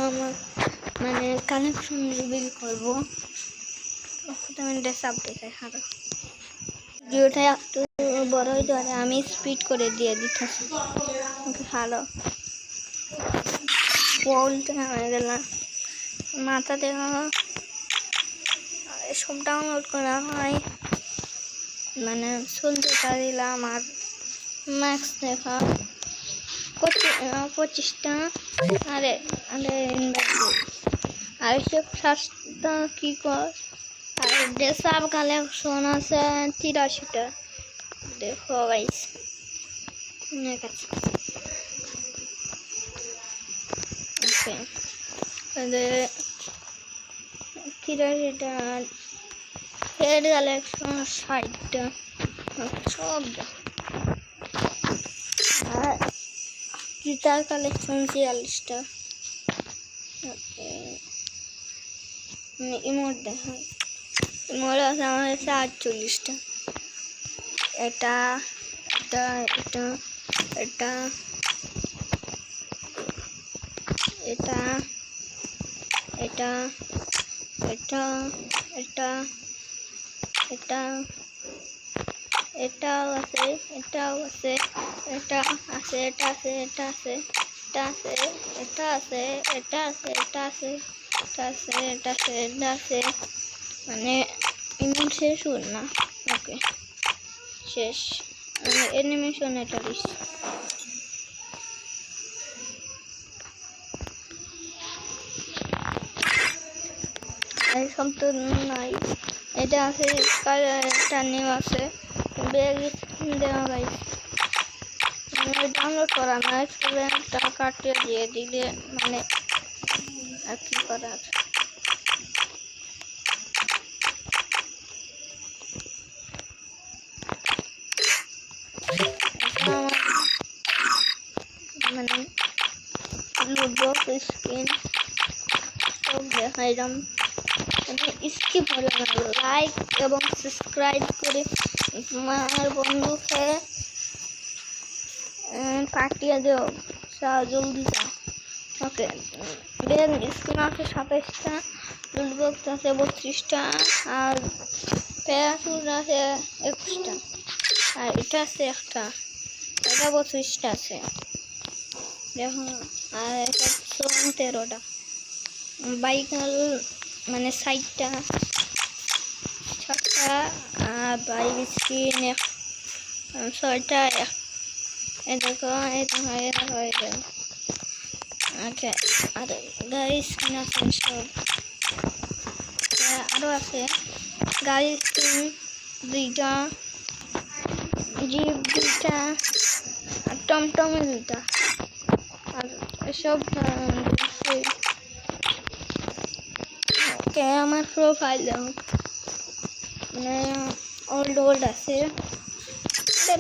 আমার মানে connection reveal করবো। আমি ড্রেস আপ দেখাই হারো ভিডিওটা একটু বড় হইতে পারে, আমি স্পিড করে দিয়ে দিতেছি। ভালো বলতে হয়ে গেল মাথা দেখা সব ডাউনলোড করা হয়, মানে চলতে দিলাম। আর ম্যাক্স দেখা 25টা। আরে আরে আর সব সাতটা কি কর। আর ড্রেস আপ কালেকশন আছে 83টা। দেখো গাইস অনেক আছে। ওকে 83টা হেড কালেকশন 60টা সব। আর গিটার কালেকশন 46টা। ওকে ইমোট দেখা ইমোট আছে আমার কাছে 48টা। এটা এটা এটা এটা এটা এটা এটা এটা এটা এটাও আছে, এটাও আছে, এটা আছে, এটা আছে, এটা আছে, এটা আছে, এটা আছে, এটা আছে, এটা আছে, এটা আছে, এটা আছে, এটা আছে। মানে ইমোট শেষ হল না। ওকে শেষ। মানে অ্যানিমেশন এটা দিচ্ছি। সব তো নাই। এটা আছে টার্নিং আছে, ব্যাগ দেওয়া গাইস ডাউনলোড করা না, স্টুডেন্টটা কাটিয়ে দিয়ে দিলে মানে আর কি করার। মানে লুডবক্স স্ক্রিন সব দেখাইলাম। স্কিপ হলো না, লাইক এবং সাবস্ক্রাইব করে আমার বন্ধুকে পাঠিয়ে দেও জলদি যাও। ওকে স্ক্রিন আছে 27টা, লুডবক্স আছে 32টা, আর প্যারাশুট আছে 21টা, আর এটা আছে একটা, এটা 32টা আছে দেখো। আর এটা 13টা। বাইকাল মানে 60টা 6টা। আর বাইক স্ক্রিন 6টা। এই দেখো এটা হয়ে গেল। ওকে আর গাড়ি স্ক্রিন আছে সব। আরও আছে গাড়ি স্ক্রিন 2টা, জিপ 2টা, আর টমটমে 2টা। আর এসব ওকে আমার প্রোফাইল দেখো মানে ওল্ড আছে।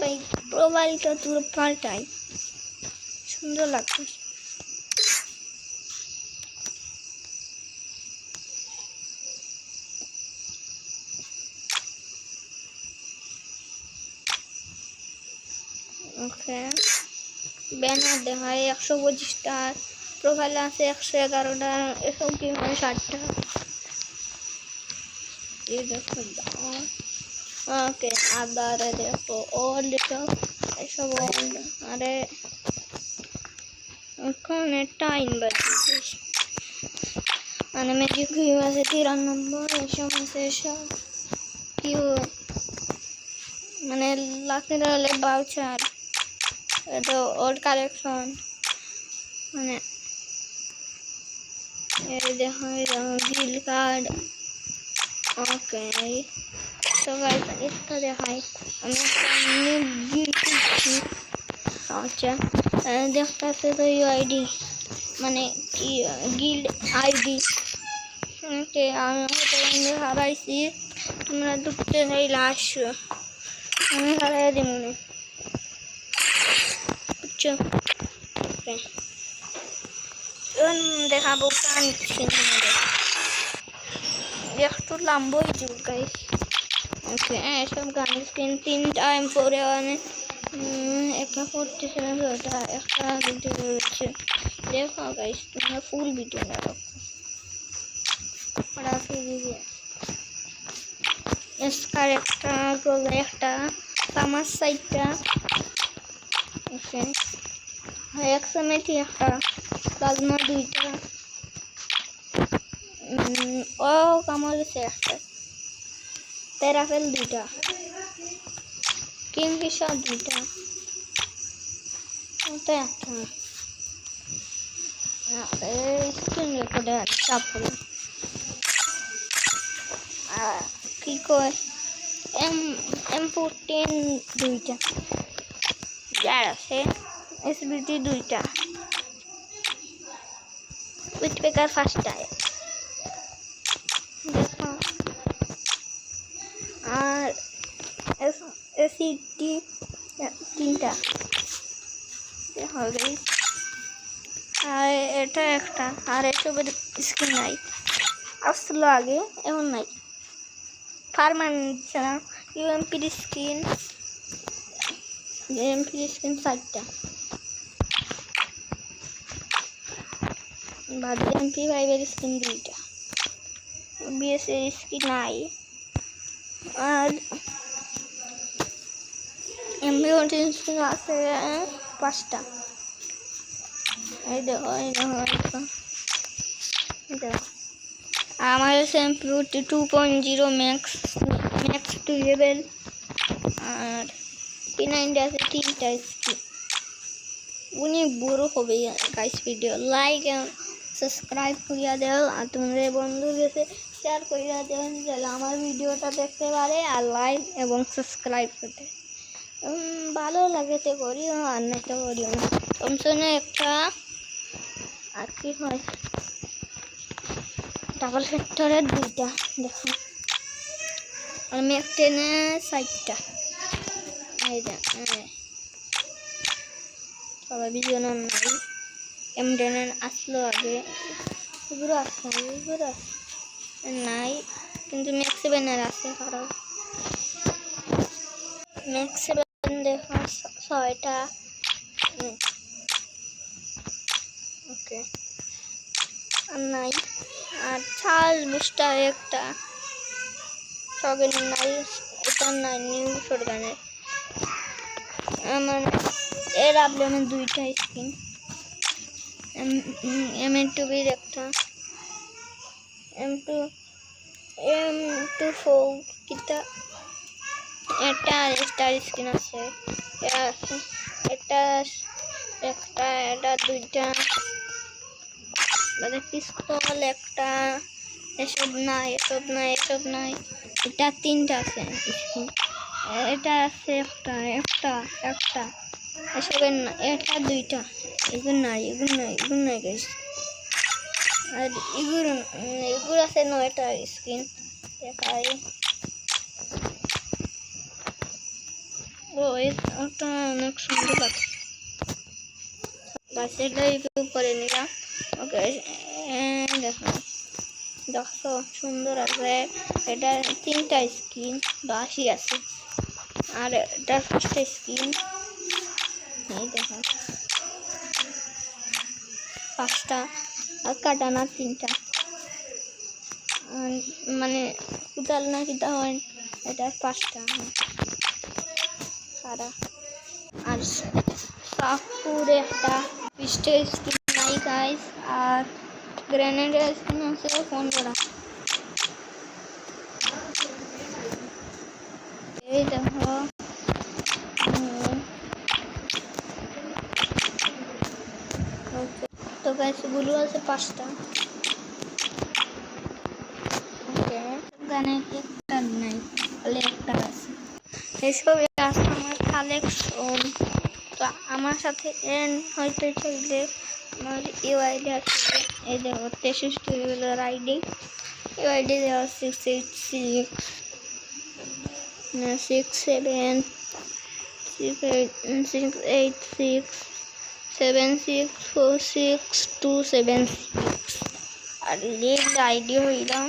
ভাই প্রোফাইলটা পুরো পাল্টাই, সুন্দর লাগছে। ওকে ব্যানার দেখায় 125টা, প্রোফাইল আছে 111টা, এসব কি হয় 60টা। এই দেখো ওকে আবার দেখো ওল্ড এসব ওল্ড। আরে এখন টাইম বাজছে মানে ম্যাজিক কিউ আছে 93, এসব আছে এসব কিউ মানে লাখের হলে বাউচার। এটা ওল্ড কালেকশন মানে দেখো বিল কার্ড। ওকে তো গাইস এটা দেখাই আমি গিল করছি। আচ্ছা দেখতেছে তো ইউআইডি মানে কি গিল্ড আইডি। ওকে আমি হারাইছি, তোমরা ঢুকতে চাইলে আসো, আমি হারাই দিই মনে বুঝছো। ওকে দেখাবো প্রাণ একটু লম্বই যুগ গাইস। ওকে এসব গান স্ক্রিন 3টা M4 একা 47 ওটা একটা 2টা রয়েছে। দেখো গাইস, তোমরা ফুল ভিডিও দেখো। আর আছে যে এসকার একটা গোলে একটা সামার সাইডটা ওকে একসামেটি একটা প্লাজমা দুইটা ও কামাল গেছে একটা প্যারাফেল দুইটা কিংফিশার দুইটা ওটা একটা স্ক্রিন রেকর্ডে চাপ হলো কি কয় M14 দুইটা যার আছে SBT দুইটা উইথপেকার ফার্স্টটায় দেখো আর SCT তিনটা দেখো গাইস আর এটা একটা আর এসবের স্কিন নাই আসলো আগে এখন নাই পার্মানেন্ট ছাড়া ইউএমপির স্কিন চারটা বাদ MP5 এর স্কিন দুইটা BS এর স্কিন নাই আর MP14 স্কিন আছে পাঁচটা এই দেখো আমার আছে MP40 2.0 ম্যাক্স টু লেভেল আর P90 আছে তিনটা স্কিন অনেক বড় হবে গাইস ভিডিও লাইক সাবস্ক্রাইব করিয়া দেও আর তোমাদের বন্ধুর কাছে শেয়ার করিয়া দেও যাতে আমার ভিডিওটা দেখতে পারে আর লাইক এবং সাবস্ক্রাইব করতে ভালো লাগে তো করিও আর না তো করিও না থমসনে একটা আর কি হয় ডাবল ফ্যাক্টরের দুইটা দেখো আর ম্যাকটেনে সাইডটা এই দেখো সবাই বিজন নাই M10 আসলো আগে এগুলো নাই কিন্তু ম্যাক্স 7 এর আছে খারাপ ম্যাক্স 7 দেখো ছয়টা ওকে আর নাই আর চার্জ বুস্টার একটা সবের নাই এটা নাই নিউ শটগানের মানে এর আপডেটের দুইটা স্কিন M2বির একটা M24 কিটা এটা স্টার স্কিন আছে এটা একটা এটা দুইটা মানে পিস্তল একটা এসব নাই এটা তিনটা আছে স্কিন এটা আছে একটা এসবের এটা দুইটা এগুলো নাই গাইস আর এগুলো আছে 9টা স্কিন দেখাই ও এটা অনেক সুন্দর লাগছে গাছের রিভিউ করে নিলাম ওকে দেখো সুন্দর আছে এটা তিনটা স্কিন 80 আছে আর এটা ফার্স্ট স্কিন এই দেখো পাঁচটা আর কাটানা তিনটা মানে কুদাল না কিটা হয় এটা পাঁচটা সারা আর সাপুরে একটা পিস্টের স্কিন নাই গাইস আর গ্রেনেডের স্কিন আছে 15টা এই দেখো তো গাইস গুলো আছে 5টা ওকে গানে একটা নাই তাহলে একটা আছে এসব আছে আমার কালেকশন তো আমার সাথে এন্ড হইতে চাইলে আমার ইউআইডি আছে এই দেখো 63 লেভেলের আইডি ইউআইডি দেওয়া 686 67 686 7646276 আর লিগ আইডি হইলাম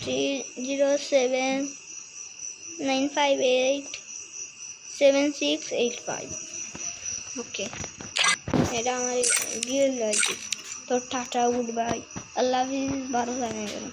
3079587685 ওকে এটা আমার গিয়ে তো টাটা গুড বাই আল্লাহ হাফিজ, ভালো থাকেন।